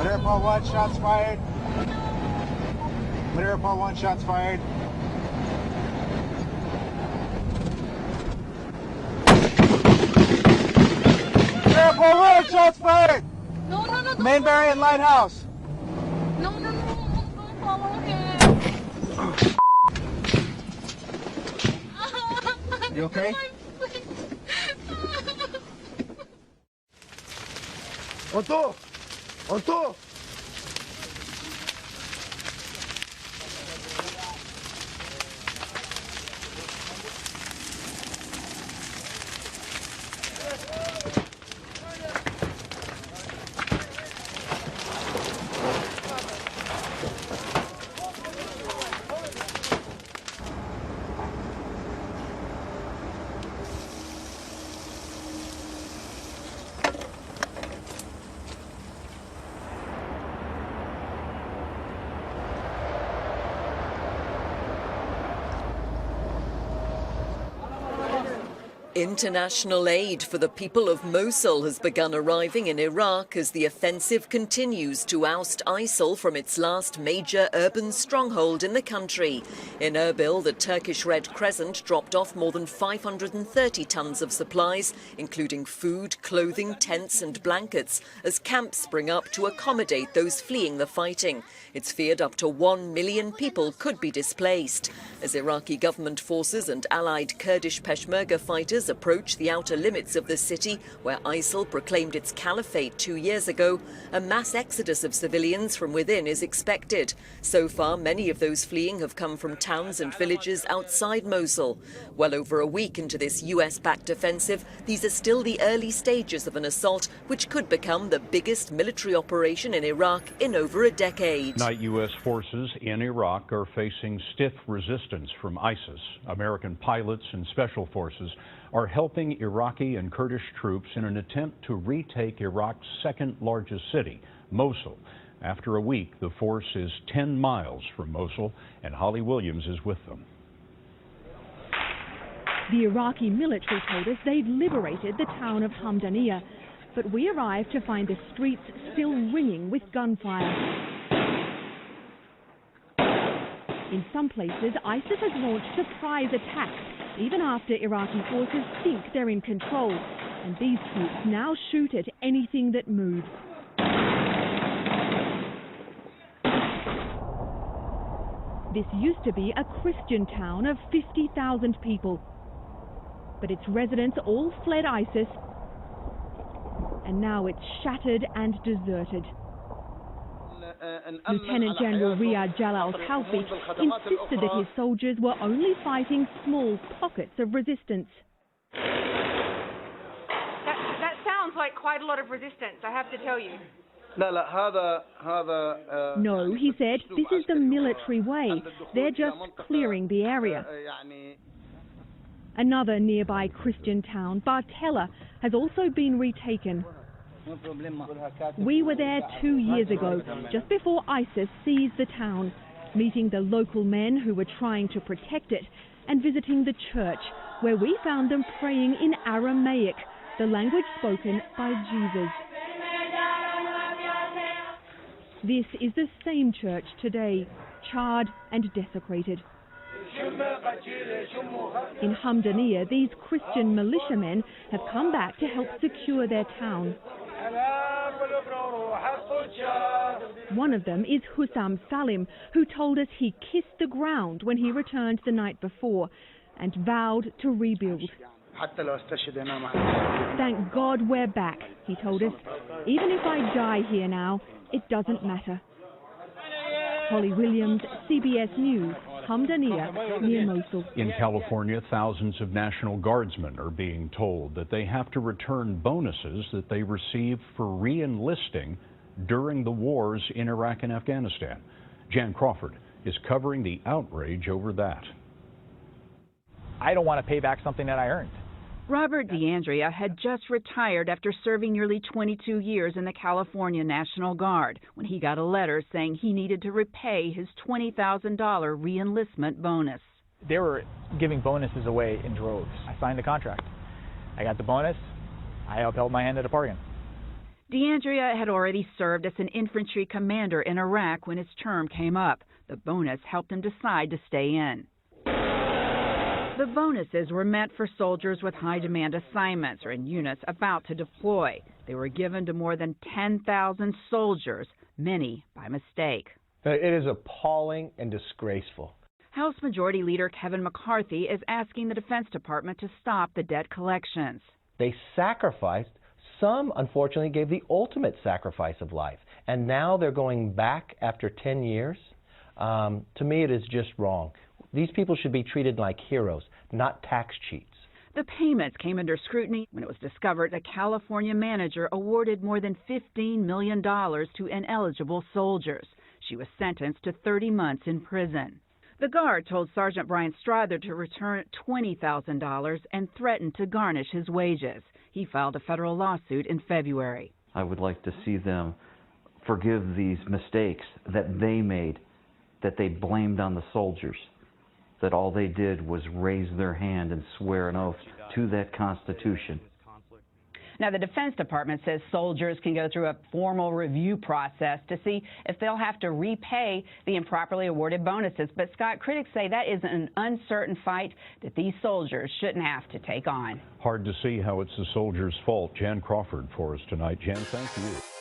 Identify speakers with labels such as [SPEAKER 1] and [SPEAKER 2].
[SPEAKER 1] Airport 1, shots fired. Airport 1, shots fired. Airport 1, shots fired.
[SPEAKER 2] No.
[SPEAKER 1] Main Barrier Lighthouse.
[SPEAKER 2] No. Don't follow him.
[SPEAKER 1] You okay? Onto! Onto!
[SPEAKER 3] International aid for the people of Mosul has begun arriving in Iraq as the offensive continues to oust ISIL from its last major urban stronghold in the country. In Erbil, the Turkish Red Crescent dropped off more than 530 tons of supplies, including food, clothing, tents and blankets, as camps spring up to accommodate those fleeing the fighting. It's feared up to 1 million people could be displaced. As Iraqi government forces and allied Kurdish Peshmerga fighters approach the outer limits of the city, where ISIL proclaimed its caliphate 2 years ago, a mass exodus of civilians from within is expected. So far, many of those fleeing have come from towns and villages outside Mosul. Well over a week into this US-backed offensive, these are still the early stages of an assault which could become the biggest military operation in Iraq in over a decade.
[SPEAKER 4] Tonight, U.S. forces in Iraq are facing stiff resistance from ISIS. American pilots and special forces are helping Iraqi and Kurdish troops in an attempt to retake Iraq's second largest city, Mosul. After a week, the force is 10 miles from Mosul, and Holly Williams is with them.
[SPEAKER 5] The Iraqi military told us they've liberated the town of Hamdaniya, but we arrived to find the streets still ringing with gunfire. In some places, ISIS has launched surprise attacks, even after Iraqi forces think they're in control. And these troops now shoot at anything that moves. This used to be a Christian town of 50,000 people. But its residents all fled ISIS, and now it's shattered and deserted. Lieutenant General Riyad Jalal Talfi insisted that his soldiers were only fighting small pockets of resistance.
[SPEAKER 6] That sounds like quite a lot of resistance, I have to tell you.
[SPEAKER 5] No, he said, this is the military way. They're just clearing the area. Another nearby Christian town, Bartella, has also been retaken. We were there 2 years ago, just before ISIS seized the town, meeting the local men who were trying to protect it and visiting the church, where we found them praying in Aramaic, the language spoken by Jesus. This is the same church today, charred and desecrated. In Hamdaniya, these Christian militiamen have come back to help secure their town. One of them is Hussam Salim, who told us he kissed the ground when he returned the night before and vowed to rebuild. Thank God we're back, he told us. Even if I die here now, it doesn't matter. Holly Williams, CBS News, Hamdaniya, near Mosul.
[SPEAKER 4] In California, thousands of National Guardsmen are being told that they have to return bonuses that they received for re-enlisting during the wars in Iraq and Afghanistan. Jan Crawford is covering the outrage over that.
[SPEAKER 7] I don't want to pay back something that I earned.
[SPEAKER 8] Robert DeAndrea had just retired after serving nearly 22 years in the California National Guard when he got a letter saying he needed to repay his $20,000 re-enlistment bonus.
[SPEAKER 7] They were giving bonuses away in droves. I signed the contract. I got the bonus. I upheld my end of the bargain.
[SPEAKER 8] DeAndrea had already served as an infantry commander in Iraq when his term came up. The bonus helped him decide to stay in. The bonuses were meant for soldiers with high-demand assignments or in units about to deploy. They were given to more than 10,000 soldiers, many by mistake.
[SPEAKER 9] It is appalling and disgraceful.
[SPEAKER 8] House Majority Leader Kevin McCarthy is asking the Defense Department to stop the debt collections.
[SPEAKER 9] They sacrificed. Some, unfortunately, gave the ultimate sacrifice of life. And now they're going back after 10 years. To me, it is just wrong. These people should be treated like heroes, not tax cheats.
[SPEAKER 8] The payments came under scrutiny when it was discovered a California manager awarded more than $15 million to ineligible soldiers. She was sentenced to 30 months in prison. The Guard told Sergeant Brian Strother to return $20,000 and threatened to garnish his wages. He filed a federal lawsuit in February.
[SPEAKER 10] I would like to see them forgive these mistakes that they made, that they blamed on the soldiers, that all they did was raise their hand and swear an oath to that Constitution.
[SPEAKER 8] Now, the Defense Department says soldiers can go through a formal review process to see if they'll have to repay the improperly awarded bonuses. But, Scott, critics say that is an uncertain fight that these soldiers shouldn't have to take on.
[SPEAKER 4] Hard to see how it's the soldiers' fault. Jan Crawford for us tonight. Jan, thank you.